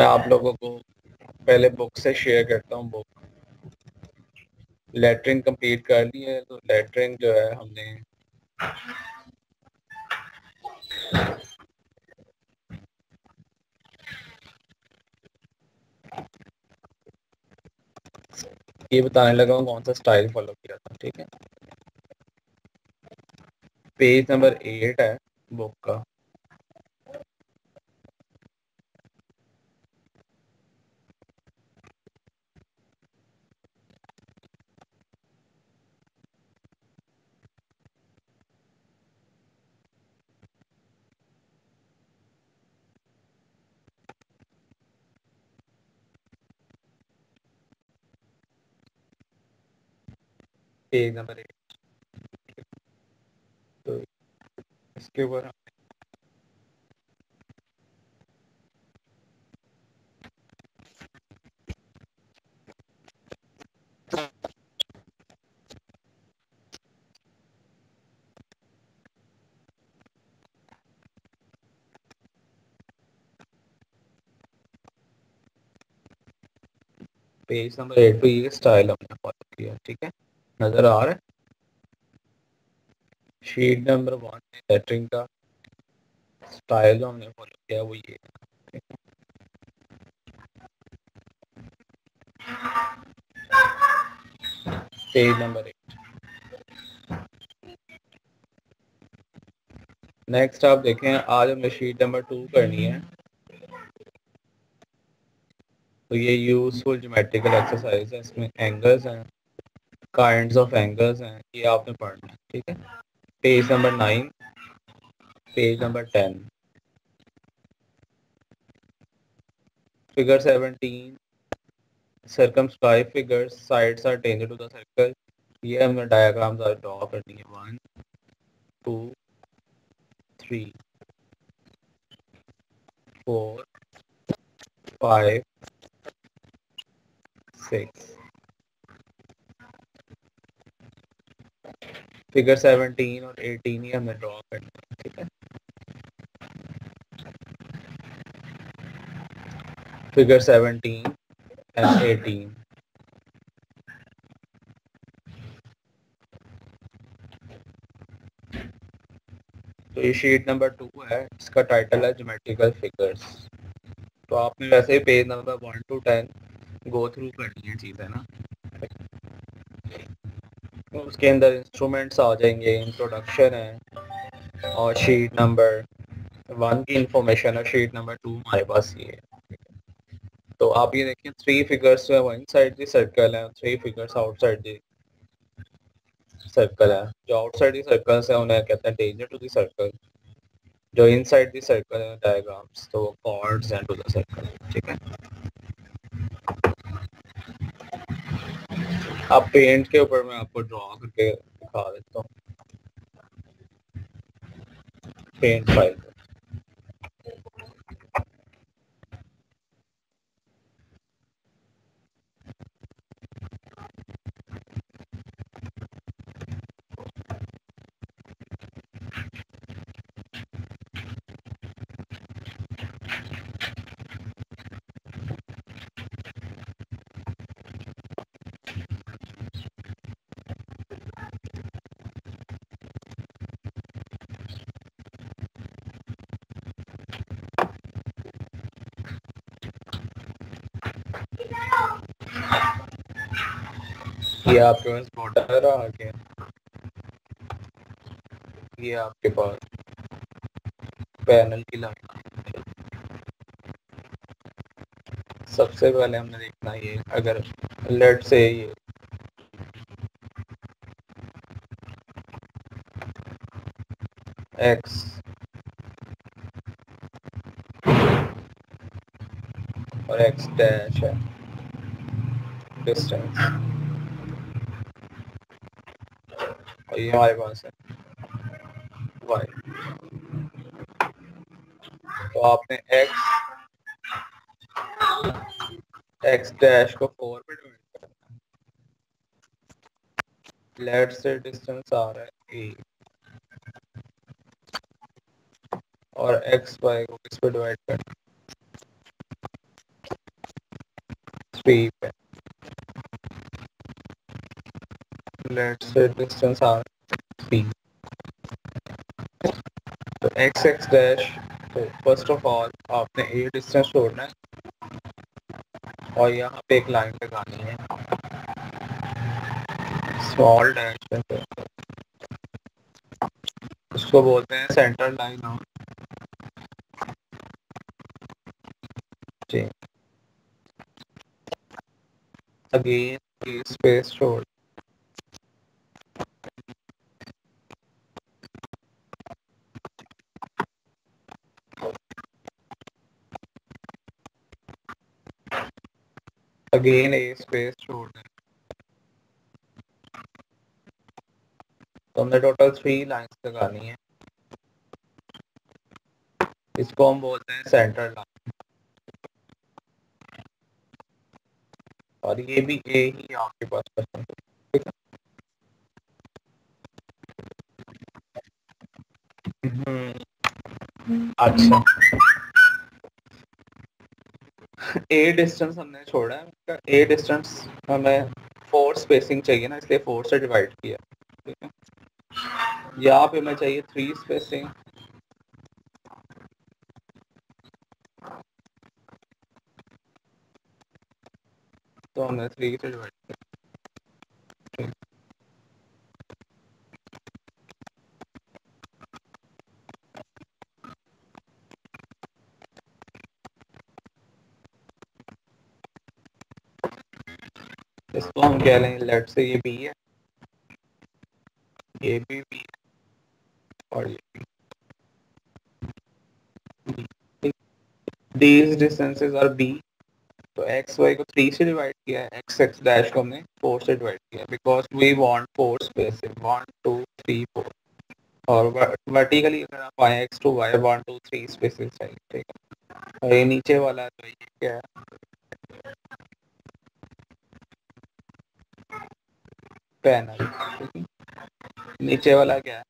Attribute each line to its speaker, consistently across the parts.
Speaker 1: मैं आप लोगों को पहले बुक से शेयर करता हूँ। बुक लेटरिंग कंप्लीट कर ली है, तो लेटरिंग जो है हमने ये बताने लगा हूँ कौन सा स्टाइल फॉलो किया था। ठीक है, पेज नंबर 8 है बुक का। पेज नंबर 8, तो इसके ऊपर पेज नंबर 8 पे ये स्टाइल हमने फॉलो किया। ठीक है, नजर आ रहा है। शीट नंबर 1 में लेटरिंग का स्टाइल जो हमने फॉलो किया वो ये है। Page number 8। नेक्स्ट आप देखें, आज हमने शीट नंबर 2 करनी है। तो ये यूजफुल ज्योमेट्रिकल एक्सरसाइज है, इसमें एंगल्स हैं, काइंड्स ऑफ एंगल्स हैं, ये आपने पढ़ना है। ठीक है, page number 9, page number 10, figure 17, circumscribe figures, sides are tangent to the circle। ये हमें डायग्राम्स आज ड्रॉ करनी है। 1 2 3 4 5 6। फिगर 17 और 18 ही हमें ड्रॉ करनी है। ठीक है, फिगर 17 एंड 18। तो ये शीट नंबर 2 है, इसका टाइटल है ज्योमेट्रिकल फिगर्स। तो आपने वैसे ही page number 1 to 10 go through करनी है चीज़ें ना। तो उसके अंदर इंस्ट्रूमेंट्स आ जाएंगे, इंट्रोडक्शन है, और शीट नंबर 1 की इंफॉर्मेशन है, शीट नंबर 2 हमारे पास ये है। तो आप ये देखिए, 3 फिगर्स जो है वो इनसाइड द सर्कल है, 3 फिगर्स आउटसाइड द सर्कल है। जो आउटसाइड द सर्कल्स है उन्हें कहते हैं टेंजेंट टू द सर्कल, जो इनसाइड द सर्कल है डायग्राम्स, तो वो कॉर्ड्स हैं टू द सर्कल। ठीक है, अब पेंट के ऊपर मैं आपको ड्रॉ करके दिखा देता हूँ, पेंट फाइल। ये आपके पास बॉर्डर आ गया, ये आपके पास पैनल की लाइन। सबसे पहले हमने देखना ये, अगर लेट से ये एक्स और एक्स डैश है डिस्टेंस, और ये हमारे पास है वाई। तो आपने एक्स डैश को 4 पे डिवाइड करना है। लेट से डिस्टेंस आ रहा है ए, और एक्स वाई को किस पे डिवाइड करना पी पे, let's say distance R P. तो एक्स एक्स डैश, तो फर्स्ट ऑफ ऑल आपने ए डिस्टेंस छोड़ना है और यहाँ पे एक लाइन लगानी है स्मॉल डैश पे, उसको बोलते हैं centre line of chain. Again A space छोड़, अगेन ए स्पेस छोड़ना है। तो हमने टोटल 3 लाइंस लगानी है, इसको हम बोलते हैं सेंटर लाइन, और ये भी ए ही आपके पास पसंद है, ठीक है। अच्छा, ए डिस्टेंस हमने छोड़ा है, ए डिस्टेंस हमें 4 स्पेसिंग चाहिए ना, इसलिए 4 से डिवाइड किया, ठीक है। यहाँ पे हमें चाहिए 3 स्पेसिंग, तो हमने 3 से डिवाइड किया। इसको हम कह लेंगे, लेट से ये बी है, ये भी बी है, और ये B. These distances are B. तो एक्स वाई को 3 से डिवाइड किया है, एक्स एक्स डैश को हमने 4 से डिवाइड किया, बिकॉज वी वांट 4 स्पेसेस, 1 2 3 4। और वर्टिकली अगर आप आए एक्स टू वाई 1 2 3 स्पेसेस चाहिए, ठीक है। और ये नीचे वाला तो ये क्या है, पैनल, ठीक है। नीचे वाला क्या है,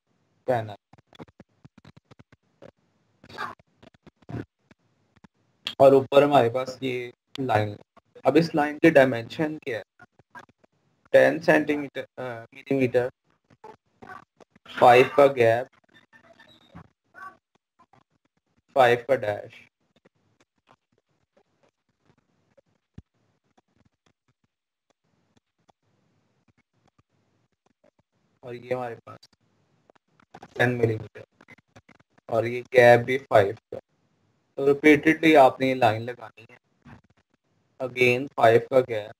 Speaker 1: पैनल। और ऊपर हमारे पास ये लाइन। अब इस लाइन के डायमेंशन क्या है, 10 सेंटीमीटर मिलीमीटर, 5 का गैप, 5 का डैश, और ये हमारे पास 10 मिलीमीटर, और ये गैप भी 5 का। तो रिपीटेडली आपने ये लाइन लगानी है, अगेन 5 का गैप,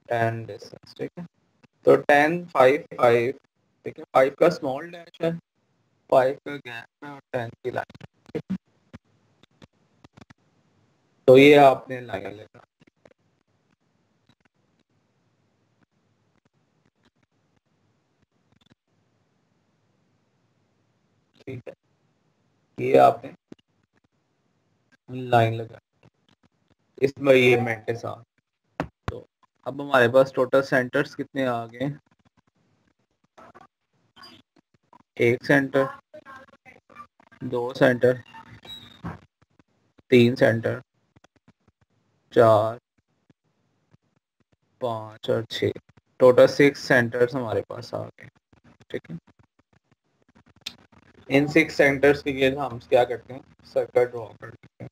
Speaker 1: 10 डिस्टेंस, ठीक है। तो 10 5 5, ठीक है, 5 का स्मॉल डैश है, 5 का गैप है, और 10 की लाइन। तो ये आपने लाइन लगा, ठीक है, ये आपने लाइन लगा इसमें ये मेंट के साथ। तो अब हमारे पास टोटल सेंटर्स कितने आ गए, एक सेंटर, 2 सेंटर, 3 सेंटर, 4 5 और 6, टोटल 6 सेंटर्स हमारे पास आ गए, ठीक है। इन 6 सेंटर्स के लिए हम क्या करते हैं, सर्कल ड्रॉ कर देते हैं।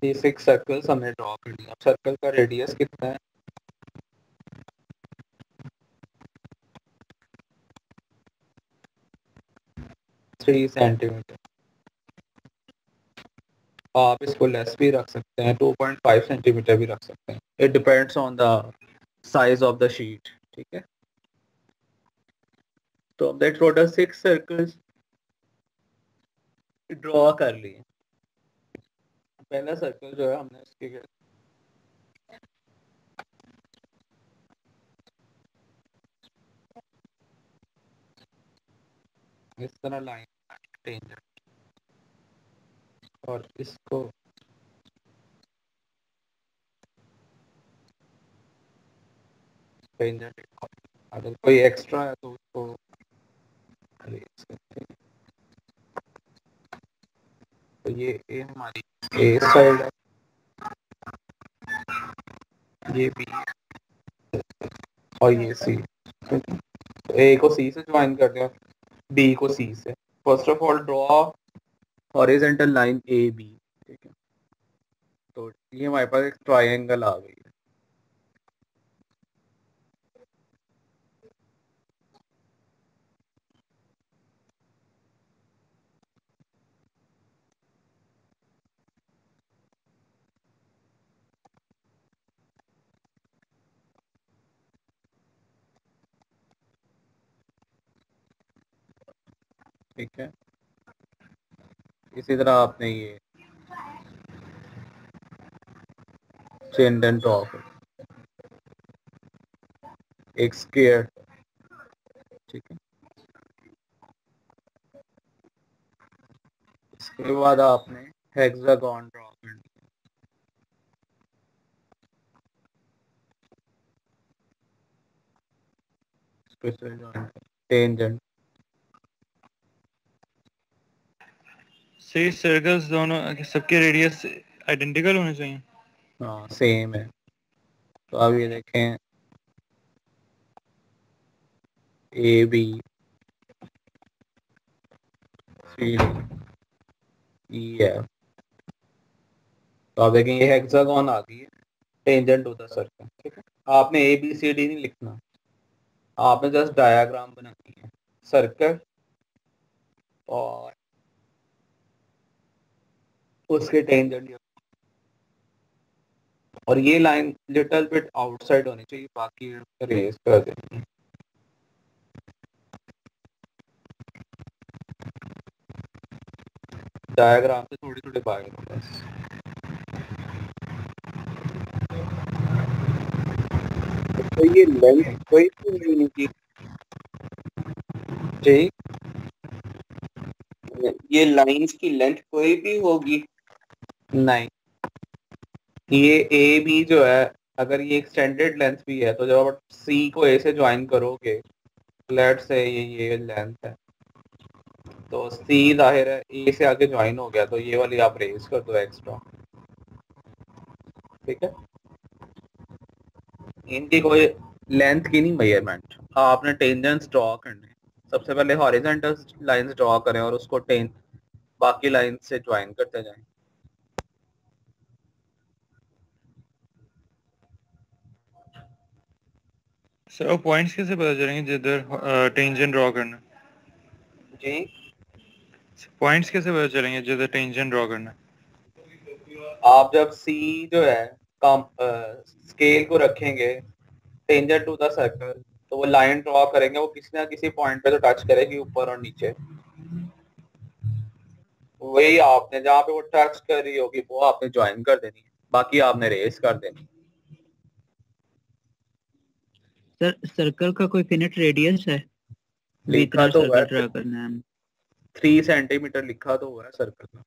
Speaker 1: ये 6 सर्कल्स हमने ड्रॉ कर दिया। सर्कल का रेडियस कितना है, 3 सेंटीमीटर। आप इसको लेस भी रख सकते हैं, 2.5 सेंटीमीटर भी रख सकते हैं। It depends on the size of the sheet. ठीक है, तो हमने टोटल 6 सर्कल्स ड्रॉ कर लिए। पहला सर्कल जो है हमने इसके इस तरह लाइन टेंजेंट और इसको टेंजेंट। अगर कोई एक्स्ट्रा है तो उसको erase करते हैं। तो ये हमारी ए साइड है, ये बी और ये सी। तो ए को सी से ज्वाइन कर दिया, बी को सी से। First of all draw horizontal line A B. ठीक है, तो ये हमारे पास एक ट्रायंगल आ गई है। ठीक है, इसी तरह आपने ये चेन ड्रॉ कर एक स्क्वायर। ठीक है, इसके बाद आपने हेक्सागोन ड्रॉ करना। टेंजेंट
Speaker 2: सही, सर्कल्स दोनों सबके रेडियस आइडेंटिकल होने चाहिए।
Speaker 1: हाँ सेम है। तो अब ये देखें A B C D E F. तो आप देखें ये हेक्सागोन आ गई है, टेंजेंट टू द सर्कल। ठीक है, आपने ए बी सी डी नहीं लिखना, आपने जस्ट डायग्राम बनानी है सर्कल और उसके टेंजेंट। और ये लाइन लिटिल बिट आउटसाइड होनी चाहिए, बाकी रेस कर देंगे। डायग्राम से थोड़ी थोड़ी बाहर बस।
Speaker 3: तो ये लेंथ कोई भी नहीं होगी,
Speaker 1: जी
Speaker 3: ये लाइंस की लेंथ कोई भी होगी?
Speaker 1: नहीं, ये ए बी जो है, अगर ये एक्सटेंडेड लेंथ भी है तो जब आप सी को ए से ज्वाइन करोगे, लेट से ये लेंथ है, तो सी जाहिर है ए से आगे ज्वाइन हो गया, तो ये वाली आप रेस कर दो एक्स्ट्रा। ठीक है, इनकी कोई लेंथ की नहीं मेजरमेंट, आपने टेंजेंट्स ड्रॉ करने। सबसे पहले हॉरिजॉन्टल लाइंस ड्रॉ करें और उसको बाकी लाइन से ज्वाइन करते जाएं।
Speaker 2: सर वो पॉइंट्स कैसे पता चलेंगे जिधर टेंजेंट ड्रॉ करना?
Speaker 1: जी
Speaker 2: पॉइंट्स कैसे पता चलेंगे जिधर टेंजेंट ड्रॉ करना?
Speaker 1: आप जब सी जो है कम स्केल को रखेंगे टेंजेंट टू द सर्कल, तो वो लाइन ड्रॉ करेंगे, वो किसी ना किसी पॉइंट पे तो टच करेगी ऊपर और नीचे। वही आपने जहाँ पे वो टच कर रही होगी वो आपने ज्वाइन कर देनी है, बाकी आपने रेस कर देनी।
Speaker 4: सर सर्कल का कोई फिनिट रेडियस है?
Speaker 1: लिखा तो हुआ
Speaker 4: सर्कल
Speaker 1: है
Speaker 4: ड्रा करना है।
Speaker 1: 3 सेंटीमीटर लिखा तो हुआ है सर्कल का।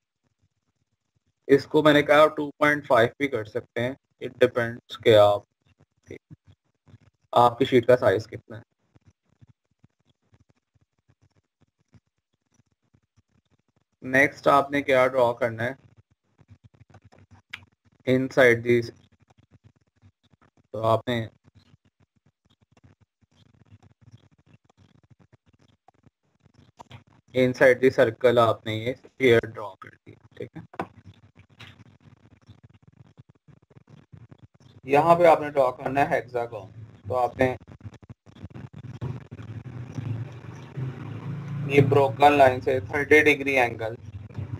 Speaker 1: इसको मैंने कहा 2.5 भी कर सकते हैं, इट डिपेंड्स के आपकी शीट का साइज कितना है। नेक्स्ट आपने क्या ड्रॉ करना है इनसाइड दिस। तो आपने इनसाइड दी सर्कल आपने ये स्फीयर ड्रॉ कर दिया। ठीक है, यहाँ पे आपने ड्रॉ करना है हेक्सागोन। तो आपने ये ब्रोकन लाइन से 30 डिग्री एंगल,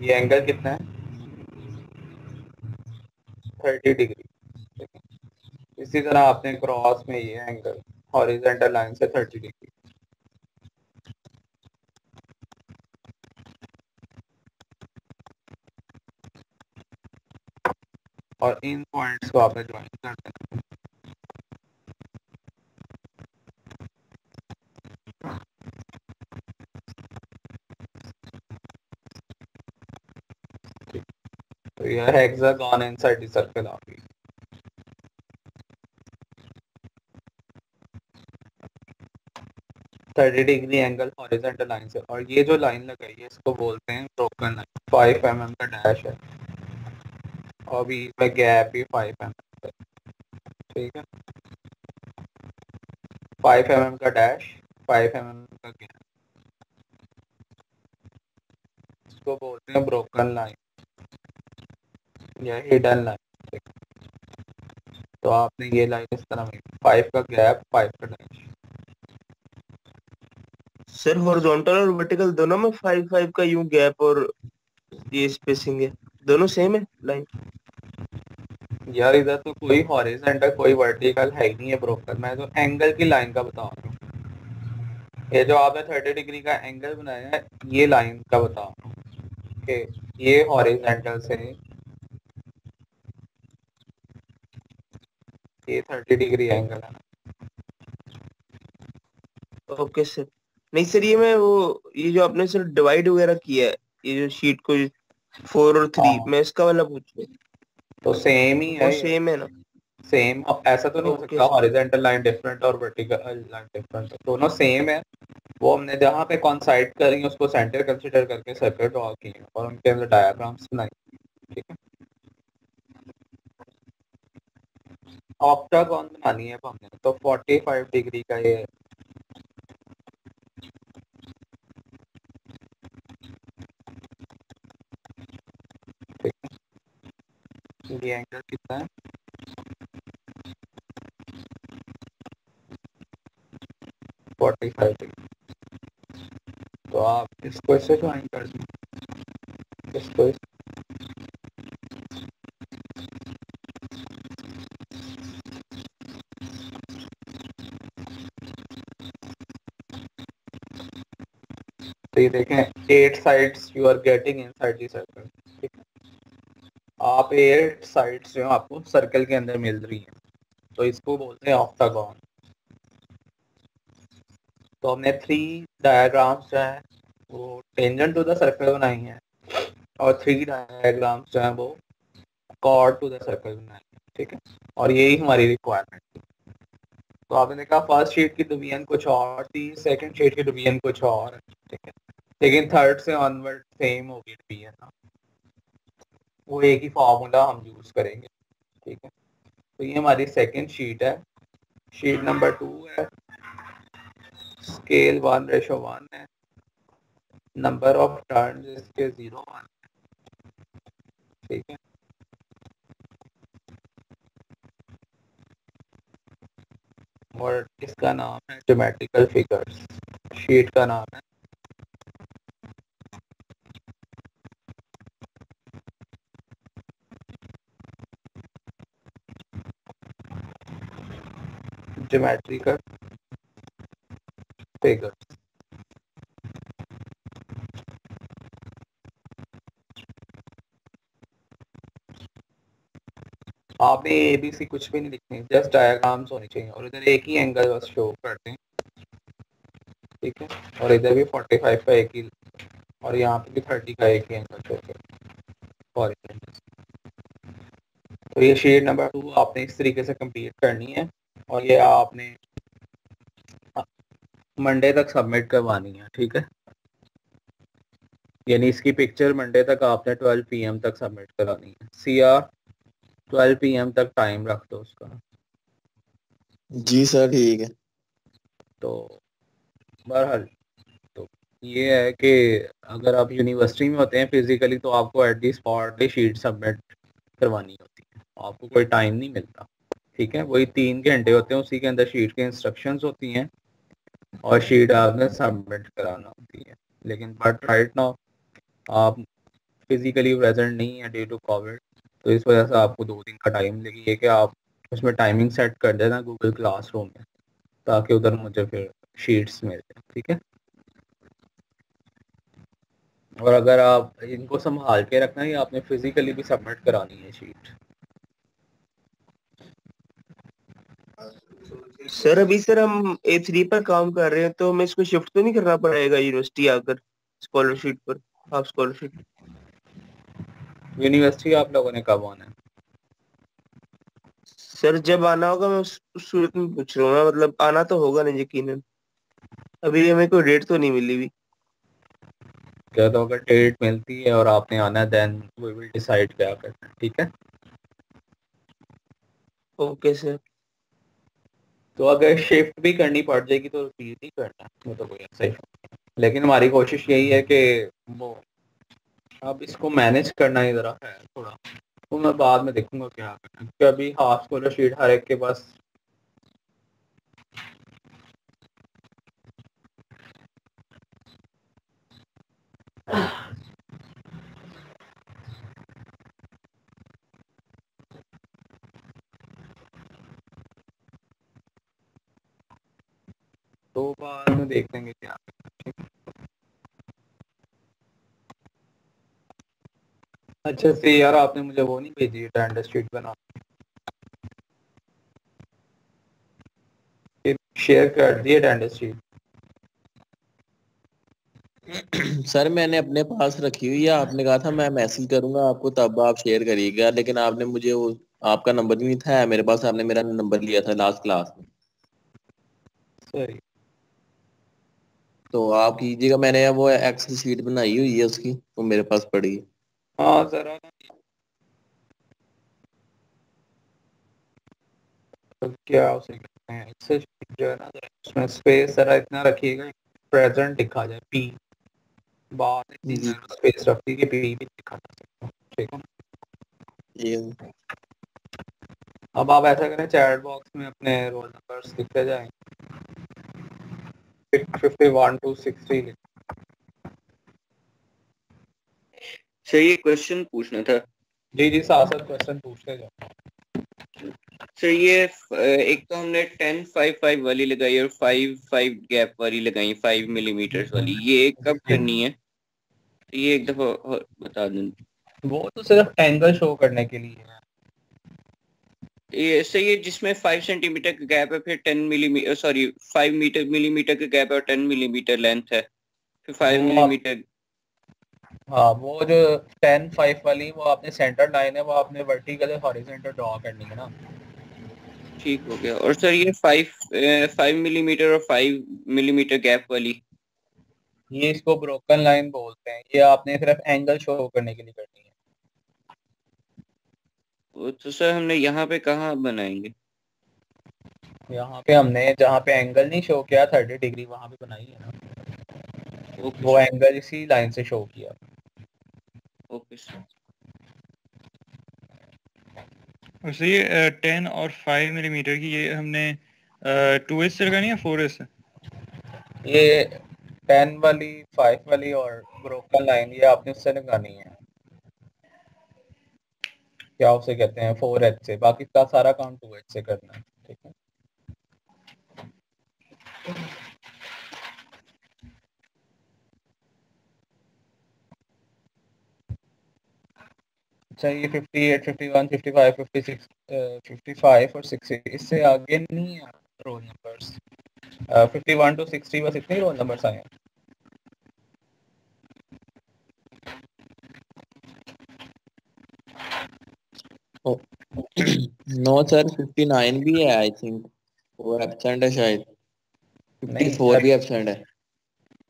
Speaker 1: ये एंगल कितना है 30 डिग्री, ठीक है। इसी तरह आपने क्रॉस में ये एंगल हॉरिजॉन्टल लाइन से 30 डिग्री, और इन पॉइंट्स को आपने ज्वाइन कर देना। तो यह हेक्सागन इनसाइड द सर्कल आ गई। Thirty degree angle horizontal line से, और ये जो लाइन लगाई है इसको बोलते हैं ब्रोकन लाइन। 5 mm का डैश है और बीच में गैप भी 5 mm है, ठीक है। 5 mm का डैश, 5 mm का गैप, इसको बोलते हैं ब्रोकन लाइन या हिडन लाइन। तो आपने ये लाइन इस तरह में 5 का गैप, 5 का डैश।
Speaker 5: सर हॉरिजॉन्टल और वर्टिकल दोनों में 5-5 का यूं गैप और ये स्पेसिंग है, दोनों सेम है लाइन?
Speaker 1: यार इधर तो कोई हॉरिजॉन्टल कोई वर्टिकल है ही नहीं है ब्रोकन, मैं तो एंगल की लाइन का बता रहा हूँ। ये जो आपने 30 डिग्री का एंगल बनाया है ये लाइन का बता रहा हूँ कि ये हॉरिजॉन्टल से ये 30 डिग्री एंगल है।
Speaker 5: Okay sir. नहीं सर, ये मैं वो ये जो आपने सर डिवाइड वगैरह किया है, ये जो शीट को 4 और 3,
Speaker 1: हाँ।
Speaker 5: मैं इसका वाला पूछ रहा हूँ।
Speaker 1: तो सेम ही
Speaker 5: वो
Speaker 1: है,
Speaker 5: सेम है ना?
Speaker 1: सेम। अब ऐसा तो नहीं हो
Speaker 5: ओके
Speaker 1: सकता
Speaker 5: सर।
Speaker 1: हॉरिजॉन्टल लाइन डिफरेंट और वर्टिकल लाइन डिफरेंट, दोनों सेम है। वो हमने जहाँ पे कॉन्साइड करी है उसको सेंटर कंसीडर करके सर्कल ड्रॉ की है और उनके अंदर डायग्राम्स बनाई, ठीक है। ऑक्टागॉन बनानी है हमने, तो 45 डिग्री का ये ठीक है। ये एंगल कितना है 45 डिग्री। तो आप इसको इससे ज्वाइन कर दें, इसको तो ये देखें 8 sides you are getting inside the circle, ठीक है। आप 8 साइड्स जो आपको सर्कल के अंदर मिल रही हैं, तो इसको बोलते हैं ऑक्टागॉन। तो हमने 3 डायग्राम्स जो है वो टेंजेंट टू द सर्कल बनाई हैं और 3 डायग्राम्स जो है वो कॉर्ड टू द सर्कल बनाई हैं, ठीक है। और यही हमारी रिक्वायरमेंट थी। तो आपने देखा फर्स्ट शीट की डिवीजन कुछ और थी, सेकंड शीट की डिवीजन कुछ और, ठीक है। लेकिन थर्ड से ऑनवर्ड सेम होगी डिवीजन, वो एक ही फार्मूला हम यूज करेंगे, ठीक है। तो ये हमारी सेकंड शीट है, शीट नंबर 2 है, स्केल 1:1 है, नंबर ऑफ टर्न्स इसके 0-1, ठीक है। और इसका नाम है ज्योमेट्रिकल फिगर्स, शीट का नाम है ज्योमेट्रिकल फिगर्स। आपने ABC कुछ भी नहीं लिखनी, जस्ट डायग्राम्स होनी चाहिए और इधर एक ही एंगल बस शो करते हैं, ठीक है। और इधर भी 45 का एक ही, और यहाँ पे भी 30 का एक ही एंगल शो करते हैं। तो ये शीट नंबर 2 आपने इस तरीके से कंप्लीट करनी है और ये आपने मंडे तक सबमिट करवानी है, ठीक है। यानी इसकी पिक्चर मंडे तक आपने 12 PM तक सबमिट करानी है। CR 12 PM तक टाइम रख दो उसका।
Speaker 6: जी सर ठीक है।
Speaker 1: तो बहरहाल तो ये है कि अगर आप यूनिवर्सिटी में होते हैं फिजिकली तो आपको at the spot he sheet submit करवानी होती है, आपको कोई टाइम नहीं मिलता, ठीक है। वही 3 घंटे होते हैं, उसी के अंदर शीट की इंस्ट्रक्शंस होती हैं और शीट आपने सबमिट कराना होती है। लेकिन बट राइट नाउ आप फिजिकली प्रेजेंट नहीं है ड्यू टू कोविड, तो इस वजह से आपको 2 दिन का टाइम लगेगा कि आप उसमें टाइमिंग सेट कर देना गूगल क्लासरूम में, ताकि उधर मुझे फिर शीट्स मिल जाए, ठीक है। और अगर आप इनको संभाल के रखना है, आपने फिजिकली भी सबमिट करानी है शीट।
Speaker 5: सर अभी सर हम A3 पर काम कर रहे हैं, तो हमें इसको शिफ्ट तो नहीं करना पड़ेगा यूनिवर्सिटी आकर स्कॉलरशिप पर, हाफ स्कॉलरशिप?
Speaker 1: यूनिवर्सिटी आप लोगों ने कब आना है?
Speaker 5: सर जब आना होगा, मैं उस सूरत में पूछ रहा हूँ ना, मतलब आना तो होगा नहीं यकीनन, अभी हमें कोई डेट तो नहीं मिली हुई।
Speaker 1: क्या तो अगर डेट मिलती है और आपने आना है, देन वी विल डिसाइड क्या करना है, ठीक है।
Speaker 5: Okay sir.
Speaker 1: तो अगर शिफ्ट भी करनी पड़ जाएगी तो रिपीट ही करना है, वो तो कोई ऐसा ही, लेकिन हमारी कोशिश यही है कि वो अब इसको मैनेज करना ही ज़रा है थोड़ा, तो मैं बाद में देखूंगा क्या करना है, क्योंकि अभी हाफ स्कॉलरशीट हर एक के पास तो बाद में देख लेंगे क्या करना है, ठीक है? अच्छा से यार, आपने मुझे वो नहीं भेजी अटेंडेंस शीट बना के, शेयर कर दी अटेंडेंस शीट?
Speaker 6: सर मैंने अपने पास रखी हुई है, आपने कहा था मैं मैसेज करूंगा आपको तब आप शेयर करिएगा, लेकिन आपने मुझे वो आपका नंबर भी नहीं था मेरे पास, आपने मेरा नंबर लिया था लास्ट क्लास में।
Speaker 1: सही।
Speaker 6: तो आप कीजिएगा, मैंने वो एक्सेल शीट बनाई हुई है उसकी, वो मेरे पास पड़ी है।
Speaker 1: हाँ ज़रा ना, तो क्या उसे कहते हैं, एक्सेल शीट जो है ना, ज़रा उसमें स्पेस ज़रा इतना रखिएगा, प्रेजेंट दिखा जाए, पी बाद इतनी
Speaker 6: जी
Speaker 1: नैरो स्पेस रखती कि पी भी दिखा जा सकता, ठीक है।
Speaker 6: ये
Speaker 1: अब आप ऐसा करें, चैट बॉक्स में अपने रोल नंबर्स लिखते जाएं, 51 to 60
Speaker 7: सर ये क्वेश्चन पूछना था।
Speaker 1: जी जी, साथ साथ क्वेश्चन पूछते जाओ।
Speaker 7: सर ये एक तो हमने 10-5-5 वाली लगाई और 5-5 गैप वाली लगाई, 5 मिलीमीटर वाली, ये कब करनी है? ये एक दफा और बता दें।
Speaker 1: वो तो सिर्फ एंगल शो करने के लिए है।
Speaker 7: ये सर ये जिसमें 5 सेंटीमीटर का गैप है, फिर 10 मिलीमीटर, सॉरी 5 मिलीमीटर का गैप है और 10 मिलीमीटर लेंथ है, फिर 5
Speaker 1: वो आप,
Speaker 7: मिलीमीटर।
Speaker 1: हाँ वो जो 10-5 वाली, वो आपने सेंटर लाइन है, वो आपने वर्टिकल हॉरिजॉन्टल ड्रॉ करनी है ना।
Speaker 7: ठीक हो गया। और सर ये 5 मिलीमीटर और 5 मिलीमीटर गैप वाली,
Speaker 1: ये इसको ब्रोकन लाइन बोलते हैं, ये आपने सिर्फ एंगल शो करने के लिए करनी है।
Speaker 7: वो तो सर हमने यहाँ पे कहाँ बनाएंगे?
Speaker 1: यहाँ पे हमने जहाँ पे एंगल नहीं शो किया 30 डिग्री, वहाँ पे बनाई है ना,
Speaker 7: ओके
Speaker 1: वो
Speaker 7: सर।
Speaker 1: एंगल इसी लाइन से शो किया।
Speaker 7: Okay sir.
Speaker 2: और सर ये 10 और 5 मिलीमीटर की ये हमने 2S से लगानी है 4S से?
Speaker 1: ये 10 वाली, 5 वाली और ब्रोकन लाइन, ये आपने उससे लगानी है, क्या उसे कहते हैं, 4H से, बाकी का सारा काम 2H से करना है, ठीक है। अच्छा ये 58, 51, 55, 56, 55 और 60, इससे आगे नहीं है रोल नंबर्स। 51 to 60 बस इतने ही रोल नंबर्स आए हैं।
Speaker 6: नो सर 59 भी है आई थिंक, वो एब्सेंट है शायद,
Speaker 1: नहीं
Speaker 6: 54 भी एब्सेंट है।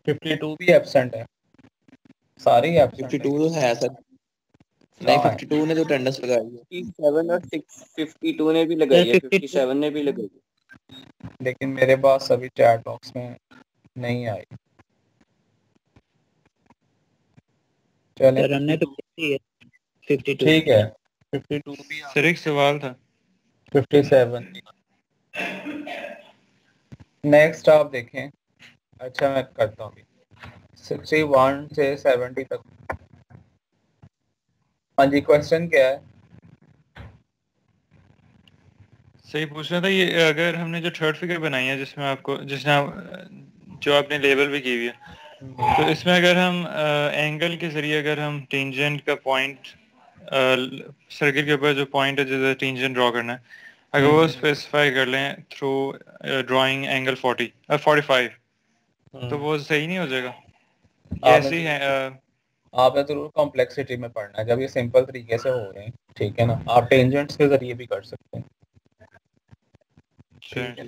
Speaker 1: 52 भी एब्सेंट है, सारे ही एब्सेंट
Speaker 6: 52
Speaker 1: है।
Speaker 6: तो है सर, नहीं
Speaker 1: कहाँ है?
Speaker 6: 52 ने तो अटेंडेंस लगाई है।
Speaker 7: 57 और 52 ने भी
Speaker 4: सर
Speaker 7: लगाई है,
Speaker 4: 52
Speaker 7: 57 ने भी लगाई है।
Speaker 1: लेकिन मेरे पास अभी चैट बॉक्स में नहीं आई। चलें
Speaker 4: सर हमने तो भेजी है 52।
Speaker 1: ठीक है, 52 भी आ,
Speaker 2: सर एक सवाल था।
Speaker 1: 57 नेक्स्ट आप देखें। अच्छा मैं करता हूँ अभी। 61 से 70 तक। हाँ जी, क्वेश्चन क्या है?
Speaker 2: सही पूछ रहा था, ये अगर हमने जो थर्ड फिगर बनाई है जिसमें आपको जो आपने लेबल भी की हुई है, तो इसमें अगर हम एंगल के जरिए अगर हम टेंजेंट का पॉइंट सर्किल के ऊपर जो पॉइंट है जिसे टेंजेंट ड्रॉ करना है, अगर वो स्पेसिफाई कर लें थ्रू ड्राइंग एंगल 45, तो वो सही नहीं हो जाएगा? ये ऐसे ही है।
Speaker 1: आपने जरूर कॉम्प्लेक्सिटी में पढ़ना है। जब ये सिंपल तरीके से हो रहे हैं, ठीक है ना, आप टेंजेंट्स के जरिए भी कर सकते हैं। ठीक है।